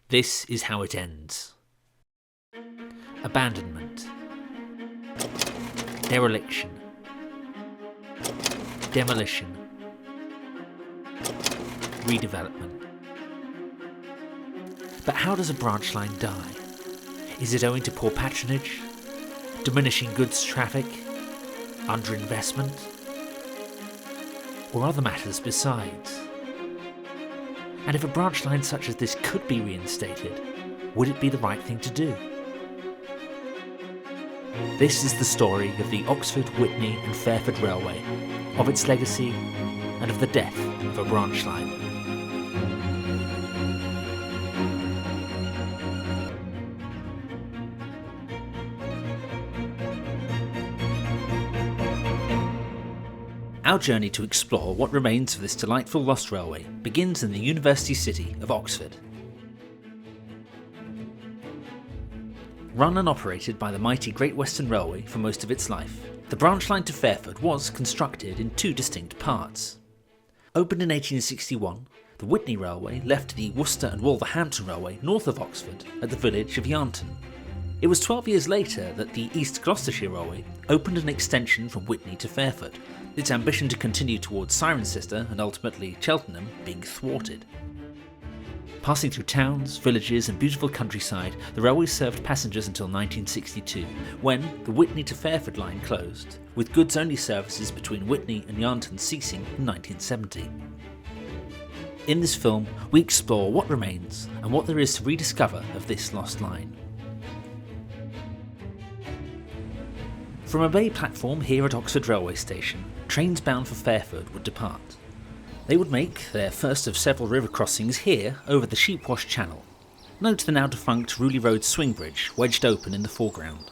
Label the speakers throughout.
Speaker 1: This is how it ends. Abandonment. Dereliction. Demolition. Redevelopment. But how does a branch line die? Is it owing to poor patronage? Diminishing goods traffic? Underinvestment? Or other matters besides? And if a branch line such as this could be reinstated, would it be the right thing to do? This is the story of the Oxford, Witney and Fairford Railway, of its legacy and of the death of a branch line. Our journey to explore what remains of this delightful lost railway begins in the university city of Oxford. Run and operated by the mighty Great Western Railway for most of its life, the branch line to Fairford was constructed in two distinct parts. Opened in 1861, the Witney Railway left the Worcester and Wolverhampton Railway north of Oxford at the village of Yarnton. It was 12 years later that the East Gloucestershire Railway opened an extension from Witney to Fairford, its ambition to continue towards Cirencester and ultimately Cheltenham being thwarted. Passing through towns, villages and beautiful countryside, the railway served passengers until 1962, when the Witney to Fairford line closed, with goods-only services between Witney and Yarnton ceasing in 1970. In this film, we explore what remains and what there is to rediscover of this lost line. From a bay platform here at Oxford Railway Station, trains bound for Fairford would depart. They would make their first of several river crossings here over the Sheepwash Channel. Note the now defunct Rewley Road swing bridge wedged open in the foreground.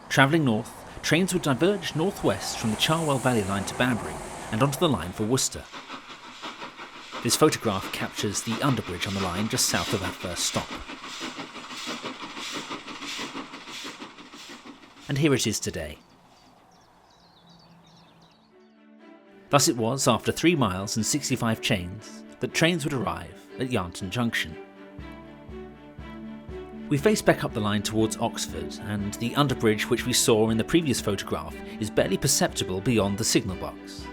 Speaker 1: Travelling north, trains would diverge northwest from the Charwell Valley line to Banbury and onto the line for Worcester. This photograph captures the underbridge on the line just south of that first stop. And here it is today. Thus it was, after 3 miles and 65 chains, that trains would arrive at Yarnton Junction. We face back up the line towards Oxford, and the underbridge which we saw in the previous photograph is barely perceptible beyond the signal box.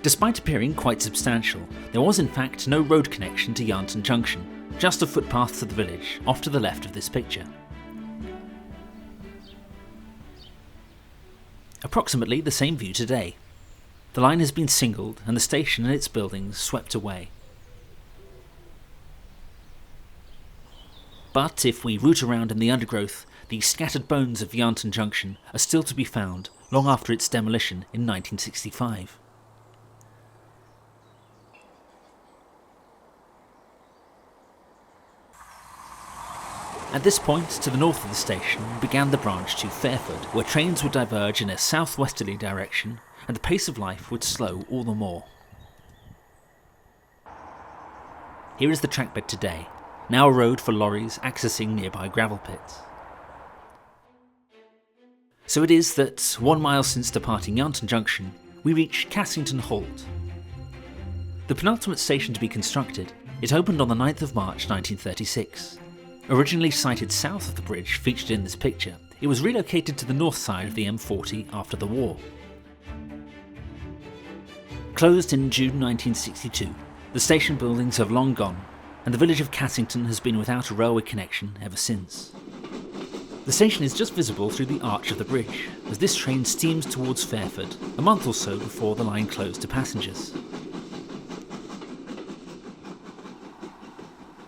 Speaker 1: Despite appearing quite substantial, there was in fact no road connection to Yarnton Junction, just a footpath to the village, off to the left of this picture. Approximately the same view today. The line has been singled and the station and its buildings swept away. But if we root around in the undergrowth, the scattered bones of Yarnton Junction are still to be found long after its demolition in 1965. At this point, to the north of the station, began the branch to Fairford, where trains would diverge in a southwesterly direction and the pace of life would slow all the more. Here is the trackbed today, now a road for lorries accessing nearby gravel pits. So it is that 1 mile since departing Yarnton Junction, we reach Cassington Halt. The penultimate station to be constructed, it opened on the 9th of March 1936. Originally sited south of the bridge featured in this picture, it was relocated to the north side of the M40 after the war. Closed in June 1962, the station buildings have long gone, and the village of Cassington has been without a railway connection ever since. The station is just visible through the arch of the bridge, as this train steams towards Fairford a month or so before the line closed to passengers.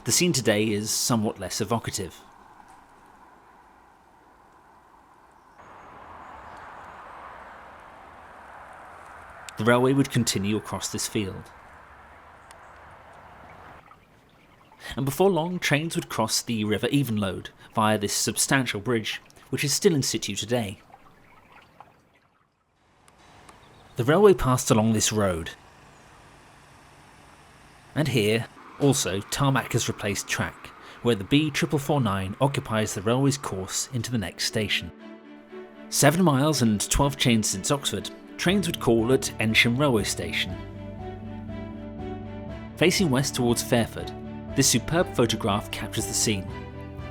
Speaker 1: The scene today is somewhat less evocative. The railway would continue across this field. And before long, trains would cross the River Evenlode via this substantial bridge, which is still in situ today. The railway passed along this road. And here, also, tarmac has replaced track, where the B4449 occupies the railway's course into the next station. 7 miles and 12 chains since Oxford, trains would call at Eynsham railway station. Facing west towards Fairford, This superb photograph captures the scene.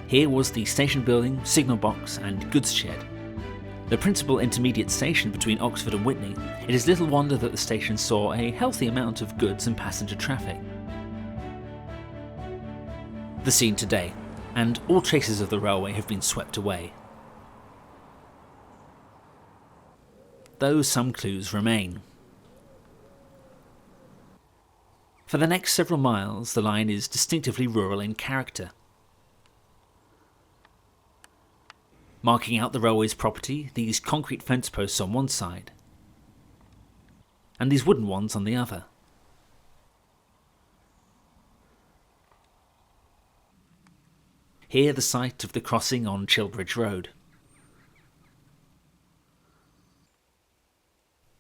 Speaker 1: Here was the station building, signal box and goods shed. The principal intermediate station between Oxford and Witney, it is little wonder that the station saw a healthy amount of goods and passenger traffic. The scene today, and all traces of the railway have been swept away. Though some clues remain. For the next several miles, the line is distinctively rural in character. Marking out the railway's property, these concrete fence posts on one side, and these wooden ones on the other. Here the site of the crossing on Chilbridge Road.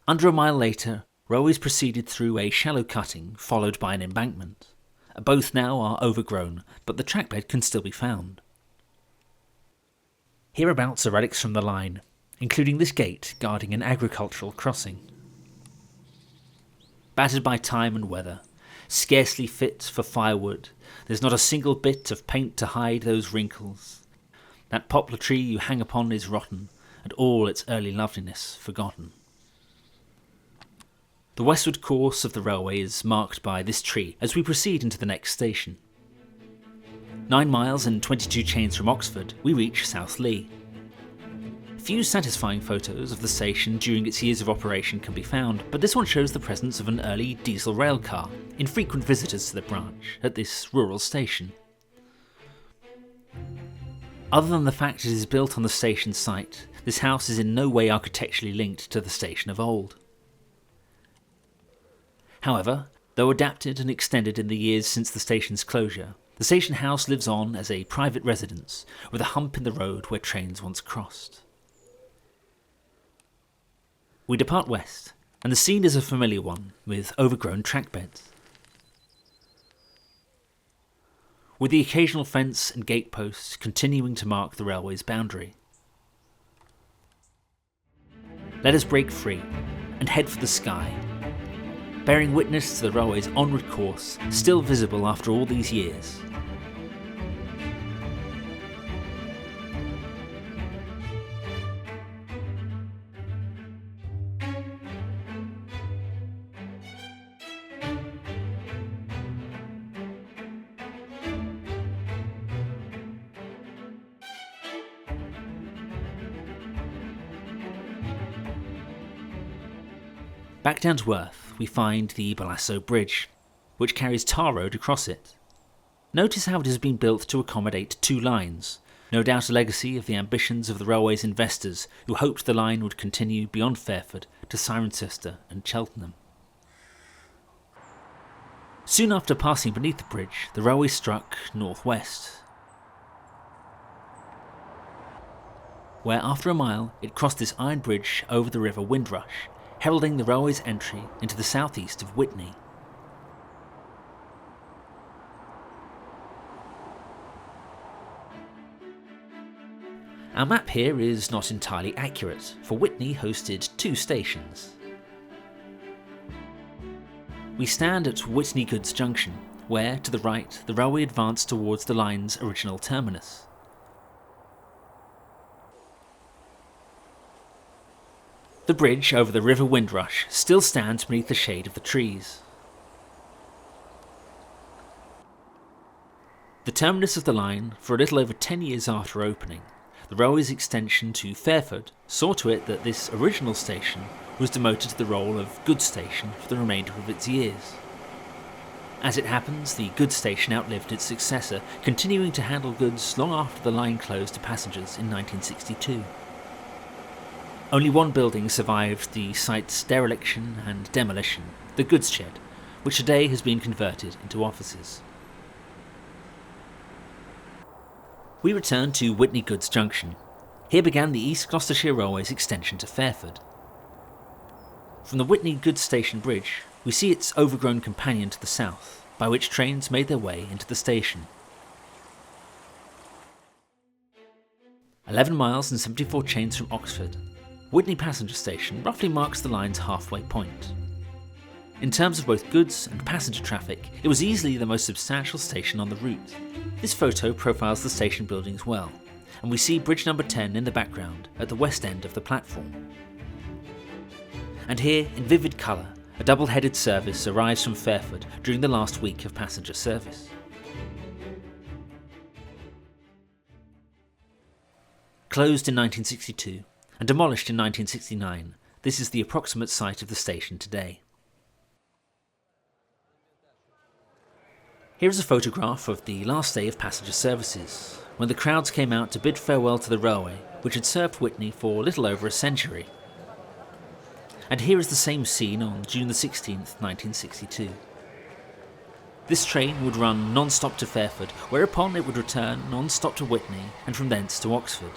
Speaker 1: Under a mile later, railways proceeded through a shallow cutting followed by an embankment. Both now are overgrown, but the trackbed can still be found. Hereabouts are relics from the line, including this gate guarding an agricultural crossing. Battered by time and weather, scarcely fit for firewood, there's not a single bit of paint to hide those wrinkles. That poplar tree you hang upon is rotten, and all its early loveliness forgotten. The westward course of the railway is marked by this tree as we proceed into the next station. 9 miles and 22 chains from Oxford, we reach South Leigh. Few satisfying photos of the station during its years of operation can be found, but this one shows the presence of an early diesel rail car, infrequent visitors to the branch at this rural station. Other than the fact it is built on the station site, this house is in no way architecturally linked to the station of old. However, though adapted and extended in the years since the station's closure, the station house lives on as a private residence with a hump in the road where trains once crossed. We depart west, and the scene is a familiar one, with overgrown trackbeds. With the occasional fence and gate posts continuing to mark the railway's boundary. Let us break free and head for the sky, bearing witness to the railway's onward course, still visible after all these years. Back down to earth, we find the Balasso Bridge, which carries tar road across it. Notice how it has been built to accommodate 2 lines, no doubt a legacy of the ambitions of the railway's investors who hoped the line would continue beyond Fairford to Cirencester and Cheltenham. Soon after passing beneath the bridge, the railway struck northwest, where after a mile it crossed this iron bridge over the river Windrush, heralding the railway's entry into the southeast of Witney. Our map here is not entirely accurate, for Witney hosted 2 stations. We stand at Witney Goods Junction, where, to the right, the railway advanced towards the line's original terminus. The bridge over the River Windrush still stands beneath the shade of the trees. The terminus of the line, for a little over 10 years after opening, the railway's extension to Fairford saw to it that this original station was demoted to the role of goods station for the remainder of its years. As it happens, the goods station outlived its successor, continuing to handle goods long after the line closed to passengers in 1962. Only one building survived the site's dereliction and demolition, the goods shed, which today has been converted into offices. We return to Witney Goods Junction. Here began the East Gloucestershire Railway's extension to Fairford. From the Witney Goods Station Bridge, we see its overgrown companion to the south, by which trains made their way into the station. 11 miles and 74 chains from Oxford, Witney Passenger Station roughly marks the line's halfway point. In terms of both goods and passenger traffic, it was easily the most substantial station on the route. This photo profiles the station buildings well, and we see bridge number 10 in the background at the west end of the platform. And here, in vivid colour, a double-headed service arrives from Fairford during the last week of passenger service. Closed in 1962 and demolished in 1969, this is the approximate site of the station today. Here is a photograph of the last day of passenger services, when the crowds came out to bid farewell to the railway, which had served Witney for little over a century. And here is the same scene on June the 16th, 1962. This train would run non-stop to Fairford, whereupon it would return non-stop to Witney and from thence to Oxford.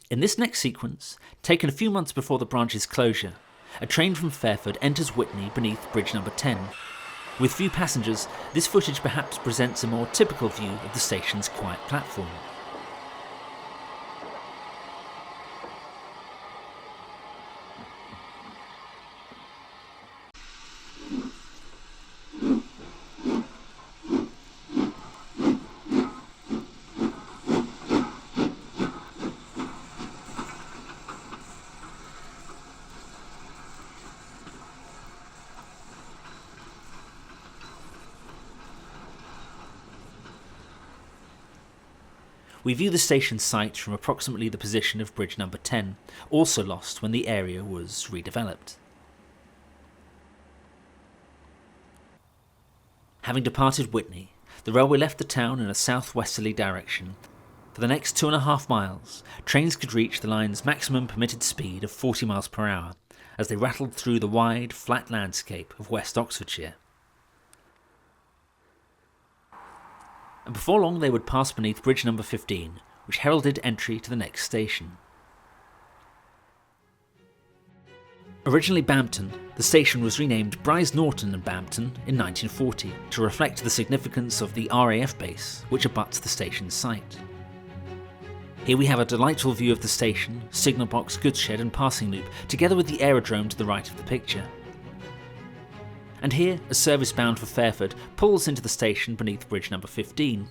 Speaker 1: In this next sequence, taken a few months before the branch's closure, a train from Fairford enters Witney beneath bridge number 10. With few passengers, this footage perhaps presents a more typical view of the station's quiet platform. We view the station site from approximately the position of bridge number 10, also lost when the area was redeveloped. Having departed Witney, the railway left the town in a southwesterly direction. For the next 2.5 miles, trains could reach the line's maximum permitted speed of 40 miles per hour as they rattled through the wide, flat landscape of West Oxfordshire. And before long they would pass beneath bridge number 15, which heralded entry to the next station. Originally Bampton, the station was renamed Brize, Norton and Bampton in 1940 to reflect the significance of the RAF base which abuts the station's site. Here we have a delightful view of the station, signal box, goods shed and passing loop, together with the aerodrome to the right of the picture. And here, a service bound for Fairford pulls into the station beneath bridge number 15.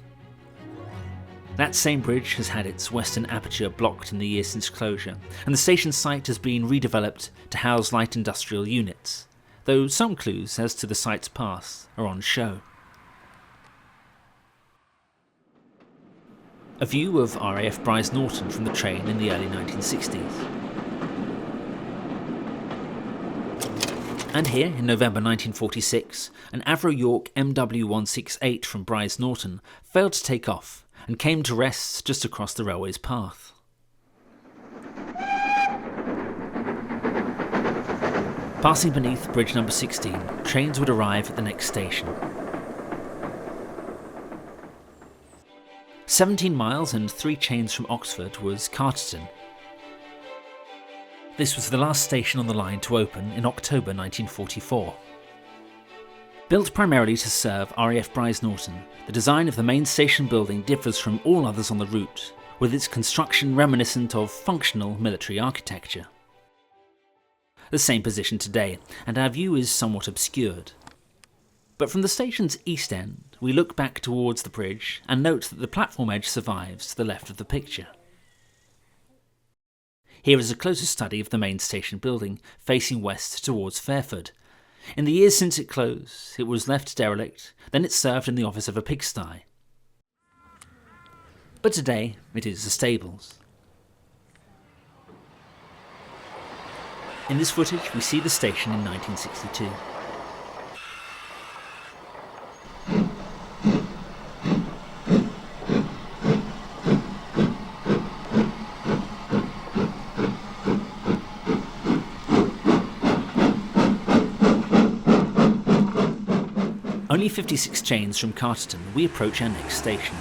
Speaker 1: That same bridge has had its western aperture blocked in the years since closure, and the station site has been redeveloped to house light industrial units, though some clues as to the site's past are on show. A view of RAF Brize Norton from the train in the early 1960s. And here, in November 1946, an Avro York MW168 from Brize Norton failed to take off and came to rest just across the railway's path. Passing beneath bridge number 16, trains would arrive at the next station. 17 miles and 3 chains from Oxford was Carterton. This was the last station on the line to open in October 1944. Built primarily to serve RAF Brize Norton, the design of the main station building differs from all others on the route, with its construction reminiscent of functional military architecture. The same position today, and our view is somewhat obscured. But from the station's east end, we look back towards the bridge and note that the platform edge survives to the left of the picture. Here is a closer study of the main station building, facing west towards Fairford. In the years since it closed, it was left derelict, then it served in the office of a pigsty. But today, it is the stables. In this footage, we see the station in 1962. Only 56 chains from Carterton, we approach our next station,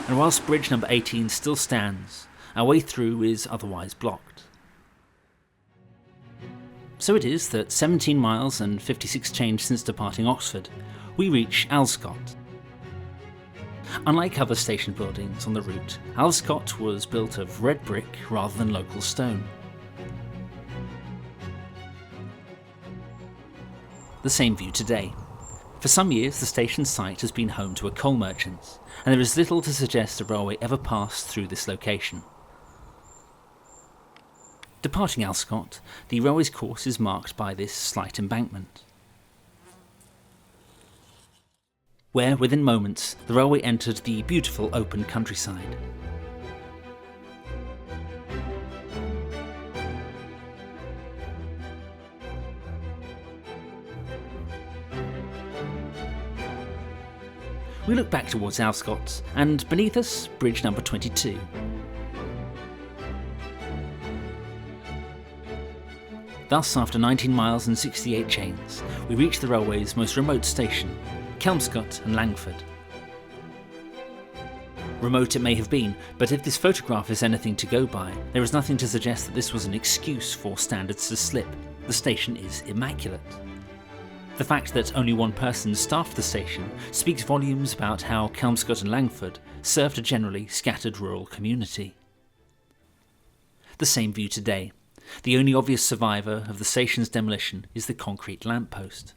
Speaker 1: and whilst bridge number 18 still stands, our way through is otherwise blocked. So it is that 17 miles and 56 chains since departing Oxford, we reach Alvescot. Unlike other station buildings on the route, Alvescot was built of red brick rather than local stone. The same view today. For some years the station site has been home to a coal merchant's, and there is little to suggest a railway ever passed through this location. Departing Alvescot, the railway's course is marked by this slight embankment, where within moments the railway entered the beautiful open countryside. We look back towards Alvescot, and beneath us, bridge number 22. Thus, after 19 miles and 68 chains, we reach the railway's most remote station, Kelmscott and Langford. Remote it may have been, but if this photograph is anything to go by, there is nothing to suggest that this was an excuse for standards to slip. The station is immaculate. The fact that only one person staffed the station speaks volumes about how Kelmscott and Langford served a generally scattered rural community. The same view today. The only obvious survivor of the station's demolition is the concrete lamppost.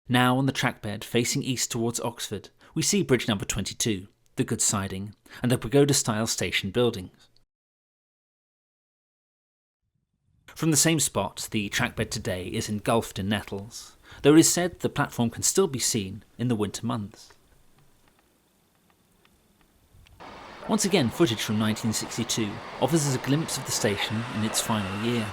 Speaker 1: Now on the trackbed facing east towards Oxford, we see bridge number 22, the goods siding, and the pagoda-style station buildings. From the same spot, the trackbed today is engulfed in nettles, though it is said the platform can still be seen in the winter months. Once again, footage from 1962 offers us a glimpse of the station in its final year.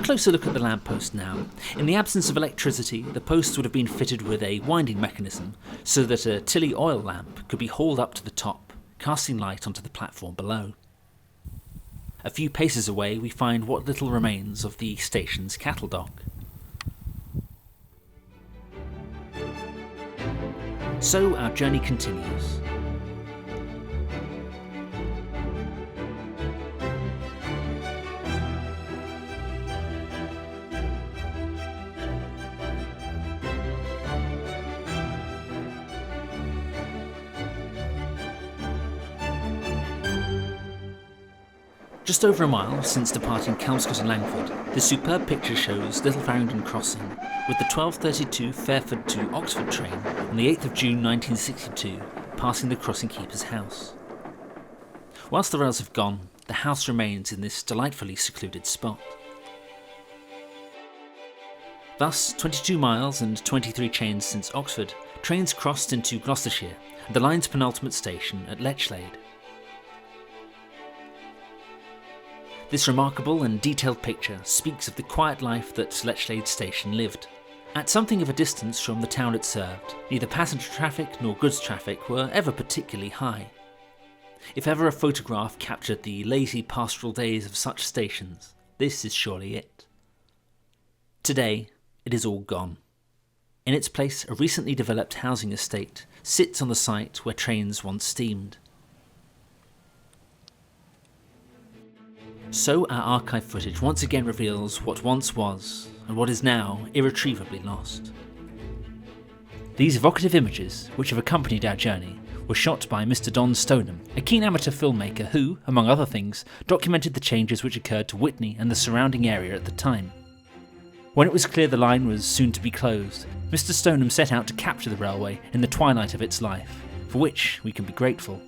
Speaker 1: Closer look at the lamppost now. In the absence of electricity, the post would have been fitted with a winding mechanism so that a Tilly oil lamp could be hauled up to the top, casting light onto the platform below. A few paces away we find what little remains of the station's cattle dock. So our journey continues. Just over a mile since departing Kelmscott and Langford, this superb picture shows Little Farringdon Crossing, with the 12:32 Fairford to Oxford train on the 8th of June 1962 passing the crossing keeper's house. Whilst the rails have gone, the house remains in this delightfully secluded spot. Thus, 22 miles and 23 chains since Oxford, trains crossed into Gloucestershire, the line's penultimate station at Lechlade. This remarkable and detailed picture speaks of the quiet life that Lechlade station lived. At something of a distance from the town it served, neither passenger traffic nor goods traffic were ever particularly high. If ever a photograph captured the lazy pastoral days of such stations, this is surely it. Today, it is all gone. In its place, a recently developed housing estate sits on the site where trains once steamed. So our archive footage once again reveals what once was, and what is now irretrievably lost. These evocative images, which have accompanied our journey, were shot by Mr. Don Stoneham, a keen amateur filmmaker who, among other things, documented the changes which occurred to Witney and the surrounding area at the time. When it was clear the line was soon to be closed, Mr. Stoneham set out to capture the railway in the twilight of its life, for which we can be grateful.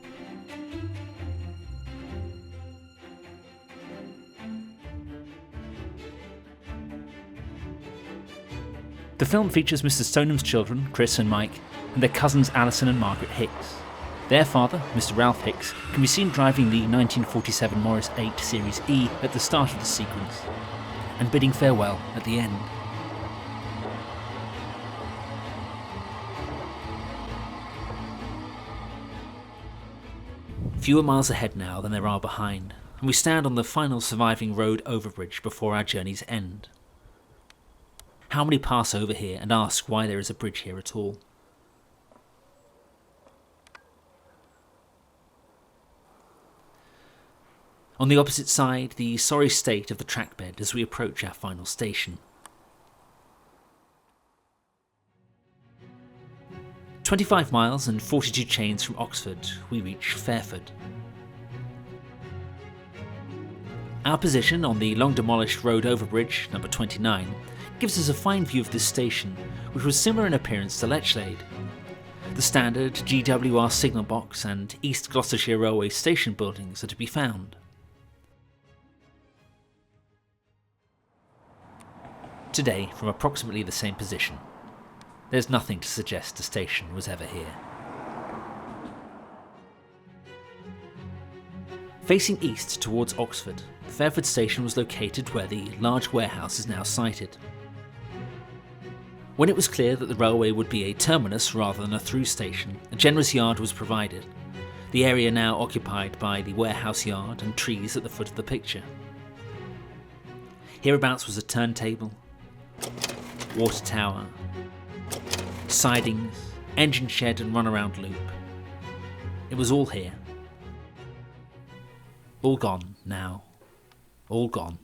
Speaker 1: The film features Mr. Stoneham's children, Chris and Mike, and their cousins Alison and Margaret Hicks. Their father, Mr. Ralph Hicks, can be seen driving the 1947 Morris 8 Series E at the start of the sequence, and bidding farewell at the end. Fewer miles ahead now than there are behind, and we stand on the final surviving road overbridge before our journey's end. How many pass over here and ask why there is a bridge here at all? On the opposite side, the sorry state of the trackbed as we approach our final station. 25 miles and 42 chains from Oxford, we reach Fairford. Our position on the long-demolished road overbridge, number 29, gives us a fine view of this station, which was similar in appearance to Lechlade. The standard GWR signal box and East Gloucestershire Railway station buildings are to be found. Today, from approximately the same position, there's nothing to suggest the station was ever here. Facing east towards Oxford, Fairford station was located where the large warehouse is now sited. When it was clear that the railway would be a terminus rather than a through station, a generous yard was provided, the area now occupied by the warehouse yard and trees at the foot of the picture. Hereabouts was a turntable, water tower, sidings, engine shed and runaround loop. It was all here. All gone now. All gone.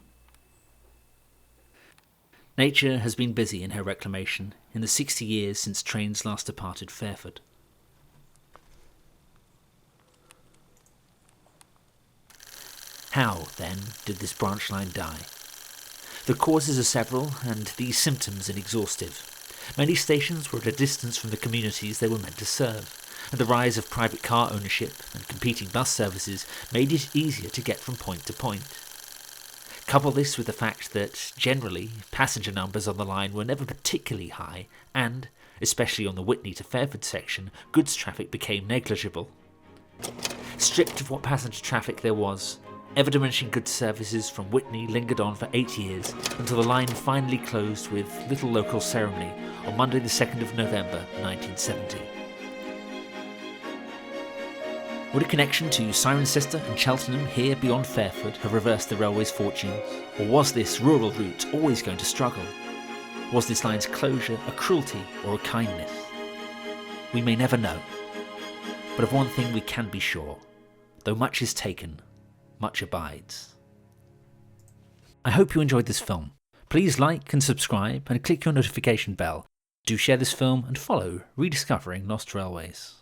Speaker 1: Nature has been busy in her reclamation in the 60 years since trains last departed Fairford. How, then, did this branch line die? The causes are several, and these symptoms inexhaustive. Many stations were at a distance from the communities they were meant to serve, and the rise of private car ownership and competing bus services made it easier to get from point to point. Couple this with the fact that, generally, passenger numbers on the line were never particularly high, and, especially on the Witney to Fairford section, goods traffic became negligible. Stripped of what passenger traffic there was, ever-diminishing goods services from Witney lingered on for 8 years until the line finally closed with little local ceremony on Monday the 2nd of November 1970. Would a connection to Cirencester and Cheltenham here beyond Fairford have reversed the railway's fortunes? Or was this rural route always going to struggle? Was this line's closure a cruelty or a kindness? We may never know. But of one thing we can be sure. Though much is taken, much abides. I hope you enjoyed this film. Please like and subscribe and click your notification bell. Do share this film and follow Rediscovering Lost Railways.